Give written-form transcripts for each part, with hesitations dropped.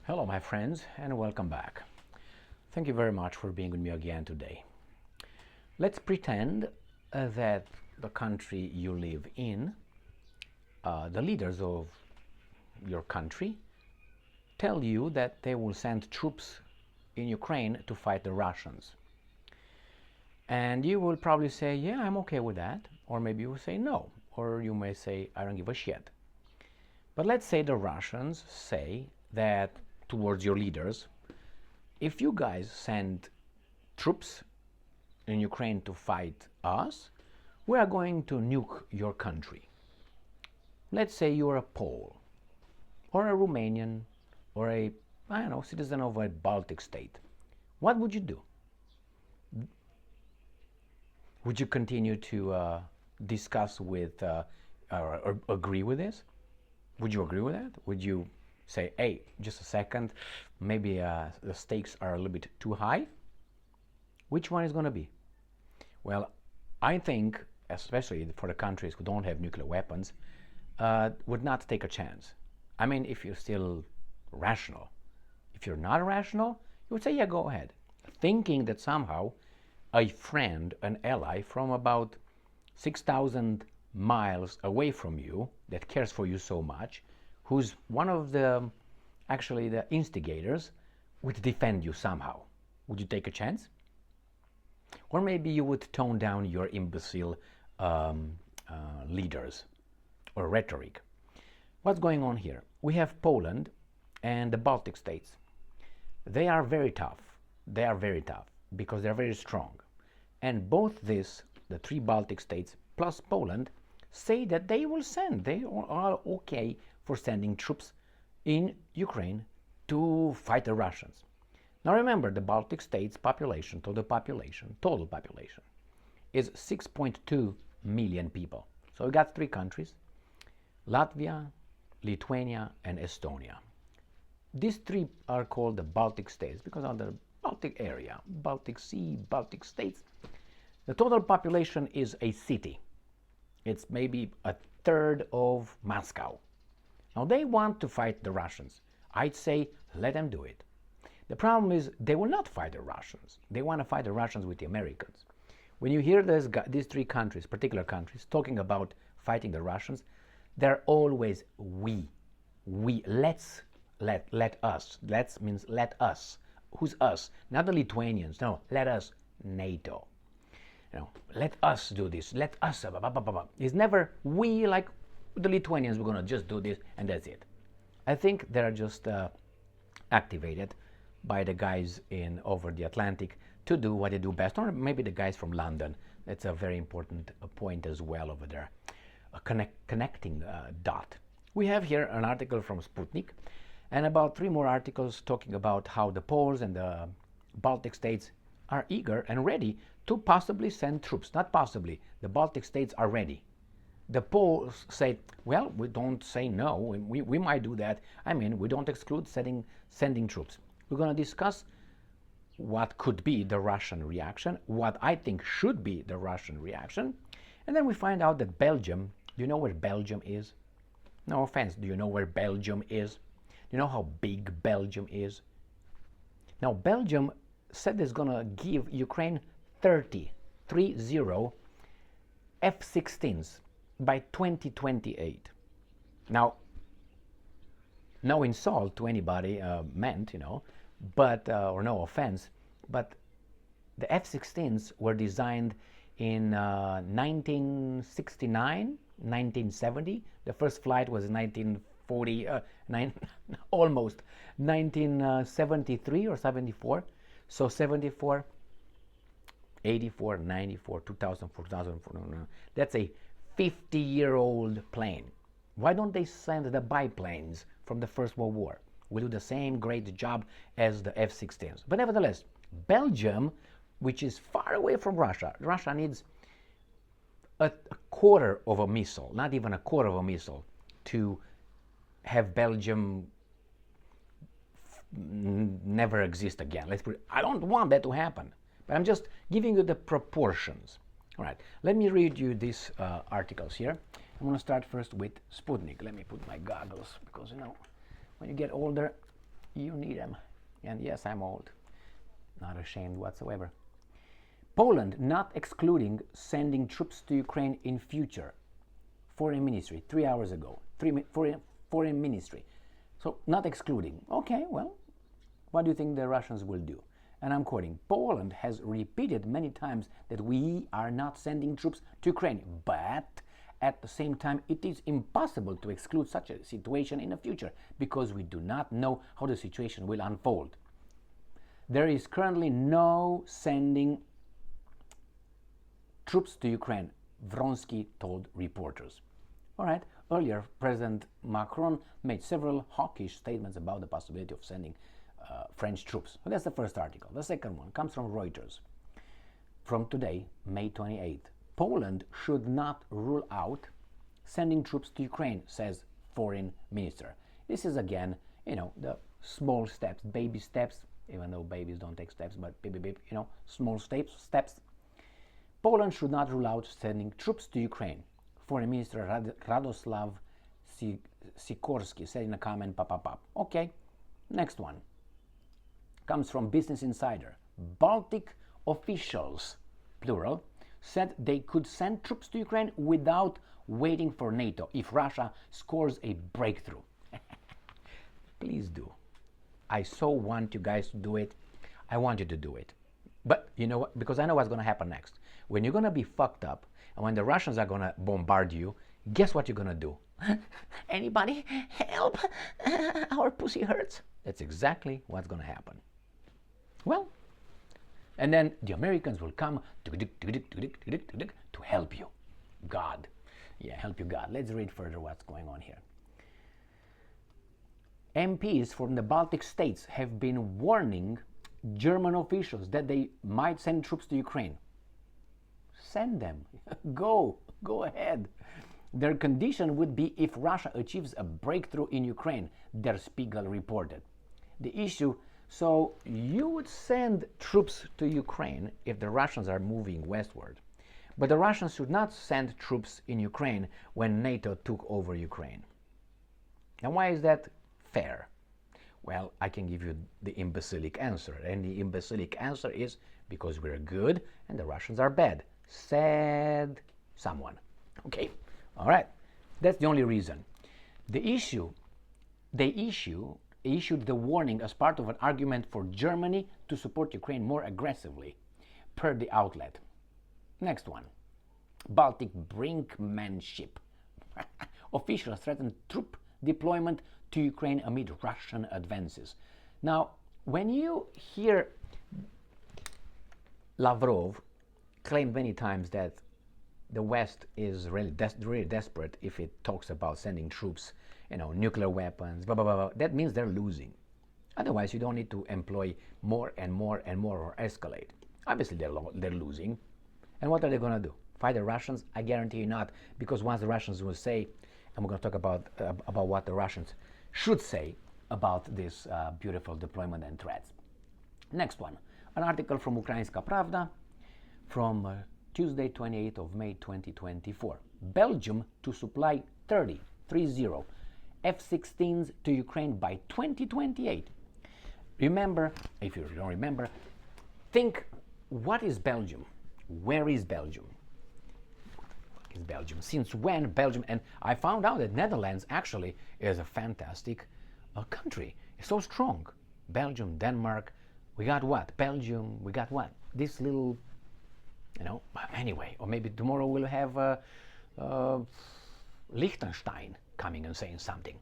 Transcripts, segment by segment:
Hello, my friends, and welcome back. Thank you very much for being with me again today. Let's pretend that the country you live in, the leaders of your country, tell you that they will send troops in Ukraine to fight the Russians. And you will probably say, yeah, I'm okay with that. Or maybe you will say no. Or you may say, I don't give a shit. But let's say the Russians say that towards your leaders, if you guys send troops in Ukraine to fight us, we are going to nuke your country. Let's say you're a Pole, or a Romanian, or a, I don't know, citizen of a Baltic state. What would you do? Would you continue to discuss with or agree with this? Would you agree with that? Would you say, hey, just a second, maybe the stakes are a little bit too high? Which one is going to be? Well, I think, especially for the countries who don't have nuclear weapons, would not take a chance. I mean, if you're still rational. If you're not rational, you would say, yeah, go ahead. Thinking that somehow a friend, an ally from about 6,000 miles away from you that cares for you so much, who's one of the, actually the instigators, would defend you somehow. Would you take a chance? Or maybe you would tone down your imbecile leaders or rhetoric. What's going on here? We have Poland and the Baltic states. They are very tough. They are very tough because they're very strong. And both these, the three Baltic states plus Poland, say that they will send, they are okay for sending troops in Ukraine to fight the Russians. Now remember, the Baltic states population, total population, is 6.2 million people. So we got three countries, Latvia, Lithuania, and Estonia. These three are called the Baltic states because of the Baltic area, Baltic Sea, Baltic states. The total population is a city. It's maybe a third of Moscow. Now they want to fight the Russians. I'd say let them do it. The problem is they will not fight the Russians. They want to fight the Russians with the Americans. When you hear these three countries, particular countries, talking about fighting the Russians, they're always we. Let us. Let's means let us. Who's us? Not the Lithuanians. No, let us. NATO. Let us do this. Let us. It's never we, like the Lithuanians. We're going to just do this and that's it. I think they're just activated by the guys in over the Atlantic to do what they do best, or maybe the guys from London. That's a very important point as well over there. A connecting dot. We have here an article from Sputnik and about three more articles talking about how the Poles and the Baltic states are eager and ready to possibly send troops. Not possibly, the Baltic states are ready. The Poles say, well, we don't say no, we might do that. I mean, we don't exclude sending troops. We're going to discuss what could be the Russian reaction, what I think should be the Russian reaction, and then we find out that Belgium, do you know where Belgium is? No offense, do you know where Belgium is? Do you know how big Belgium is? Now, Belgium said it's going to give Ukraine 30 F-16s by 2028. Now, no insult to anybody meant, but or no offense, but the F-16s were designed in 1969, 1970. The first flight was 1940, almost 1973 or 74. So 74, 84, 94, 2004, 2004. That's a 50-year-old plane. Why don't they send the biplanes from the First World War? Will do the same great job as the F-16s. But nevertheless, Belgium, which is far away from Russia, Russia needs a quarter of a missile, not even a quarter of a missile, to have Belgium never exist again. I don't want that to happen, but I'm just giving you the proportions. All right, let me read you these articles here. I'm going to start first with Sputnik. Let me put my goggles because, when you get older, You need them. And yes, I'm old. Not ashamed whatsoever. Poland not excluding sending troops to Ukraine in future. Foreign Ministry, 3 hours ago. Foreign Ministry. So not excluding. Okay, well, what do you think the Russians will do? And I'm quoting, Poland has repeated many times that we are not sending troops to Ukraine, but at the same time, it is impossible to exclude such a situation in the future because we do not know how the situation will unfold. There is currently no sending troops to Ukraine, Vronsky told reporters. All right, earlier, President Macron made several hawkish statements about the possibility of sending French troops. So that's the first article. The second one comes from Reuters. From today, May 28th, Poland should not rule out sending troops to Ukraine, says Foreign Minister. This is again, the small steps, baby steps, even though babies don't take steps, but small steps. Poland should not rule out sending troops to Ukraine. Foreign Minister Radoslav Sikorski said in a comment, Okay, next one comes from Business Insider. Baltic officials, plural, said they could send troops to Ukraine without waiting for NATO if Russia scores a breakthrough. Please do. I so want you guys to do it. I want you to do it. But you know what? Because I know what's going to happen next. When you're going to be fucked up and when the Russians are going to bombard you, guess what you're going to do? Anybody help? Our pussy hurts. That's exactly what's going to happen. Well, and then the Americans will come to help you. God. Yeah, help you God. Let's read further what's going on here. MPs from the Baltic states have been warning German officials that they might send troops to Ukraine. Send them. Go ahead. Their condition would be if Russia achieves a breakthrough in Ukraine, Der Spiegel reported. The issue, so you would send troops to Ukraine if the Russians are moving westward. But the Russians should not send troops in Ukraine when NATO took over Ukraine. And why is that fair? Well, I can give you the imbecilic answer. And the imbecilic answer is because we're good and the Russians are bad. Said someone. Okay? All right. That's the only reason. They issued the warning as part of an argument for Germany to support Ukraine more aggressively, per the outlet. Next one. Baltic brinkmanship. Officials threaten troop deployment to Ukraine amid Russian advances. Now, when you hear Lavrov claim many times that the West is really desperate if it talks about sending troops, nuclear weapons, blah, blah, blah, blah, that means they're losing. Otherwise, you don't need to employ more and more and more or escalate. Obviously, they're losing. And what are they going to do? Fight the Russians? I guarantee you not, because once the Russians will say, and we're going to talk about what the Russians should say about this beautiful deployment and threats. Next one, an article from Ukrainska Pravda from Tuesday, 28th of May 2024. Belgium to supply 30 F-16s to Ukraine by 2028. Remember, if you don't remember, think, what is Belgium? Where is Belgium? What is Belgium? Since when Belgium? And I found out that Netherlands actually is a fantastic country. It's so strong. Belgium, Denmark, we got what? Belgium, we got what? This little, anyway, or maybe tomorrow we'll have Liechtenstein coming and saying something.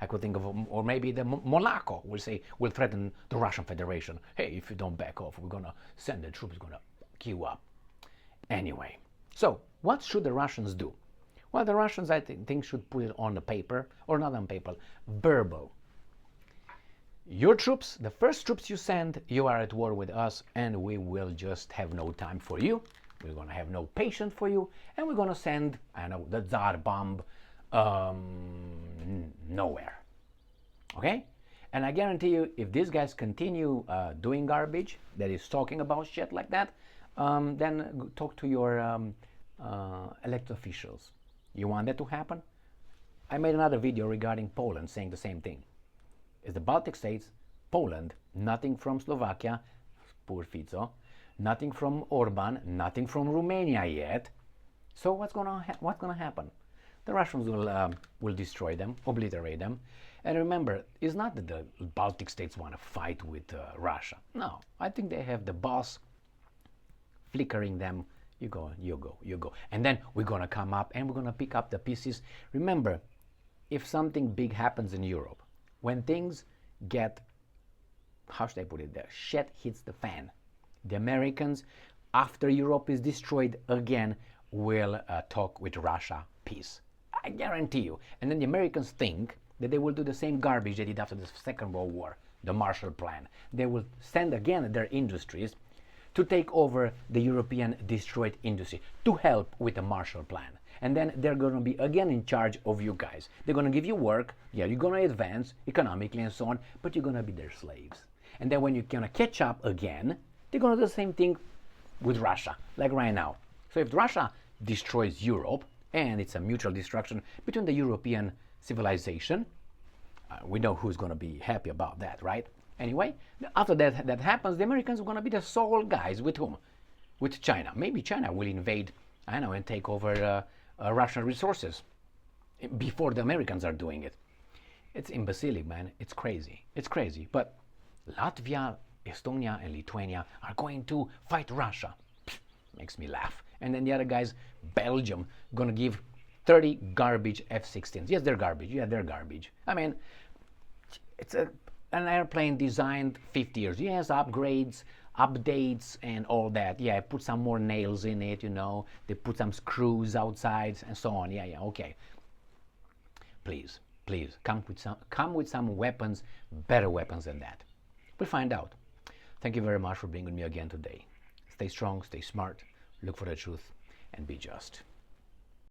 I could think of, or maybe the Monaco will threaten the Russian Federation. Hey, if you don't back off, we're gonna send the troops, gonna queue up. Anyway, so what should the Russians do? Well, the Russians, I think, should put it on the paper, or not on paper, verbal. Your troops, the first troops you send, you are at war with us, and we will just have no time for you. We're going to have no patience for you, and we're going to send, the Tsar bomb nowhere. Okay? And I guarantee you, if these guys continue doing garbage, that is talking about shit like that, then talk to your elected officials. You want that to happen? I made another video regarding Poland saying the same thing. It's the Baltic states Poland, nothing from Slovakia, poor Fico, nothing from Orban, nothing from Romania yet. So what's gonna happen? The Russians will destroy them, obliterate them. And remember, it's not that the Baltic states want to fight with Russia. No, I think they have the boss flickering them. You go, you go, you go. And then we're going to come up and we're going to pick up the pieces. Remember, if something big happens in Europe, when things get, how should I put it, the shit hits the fan, the Americans, after Europe is destroyed again, will talk with Russia peace. I guarantee you. And then the Americans think that they will do the same garbage they did after the Second World War, the Marshall Plan. They will send again their industries to take over the European destroyed industry to help with the Marshall Plan. And then they're going to be again in charge of you guys. They're going to give you work. Yeah, you're going to advance economically and so on, but you're going to be their slaves. And then when you're going to catch up again, they're going to do the same thing with Russia, like right now. So if Russia destroys Europe, and it's a mutual destruction between the European civilization, we know who's going to be happy about that, right? Anyway, after that happens, the Americans are going to be the sole guys with whom? With China. Maybe China will invade, I don't know, and take over Russian resources before the Americans are doing it. It's imbecilic, man. It's crazy. It's crazy. But Latvia, Estonia, and Lithuania are going to fight Russia. Pfft, makes me laugh. And then the other guys, Belgium, gonna give 30 garbage F-16s. Yes, they're garbage. Yeah, they're garbage. I mean, it's an airplane designed 50 years. Yes, upgrades, updates, and all that. Yeah, put some more nails in it, you know. They put some screws outside and so on. Yeah, yeah, okay. Please, please, come with some weapons, better weapons than that. We'll find out. Thank you very much for being with me again today. Stay strong, stay smart. Look for the truth and be just.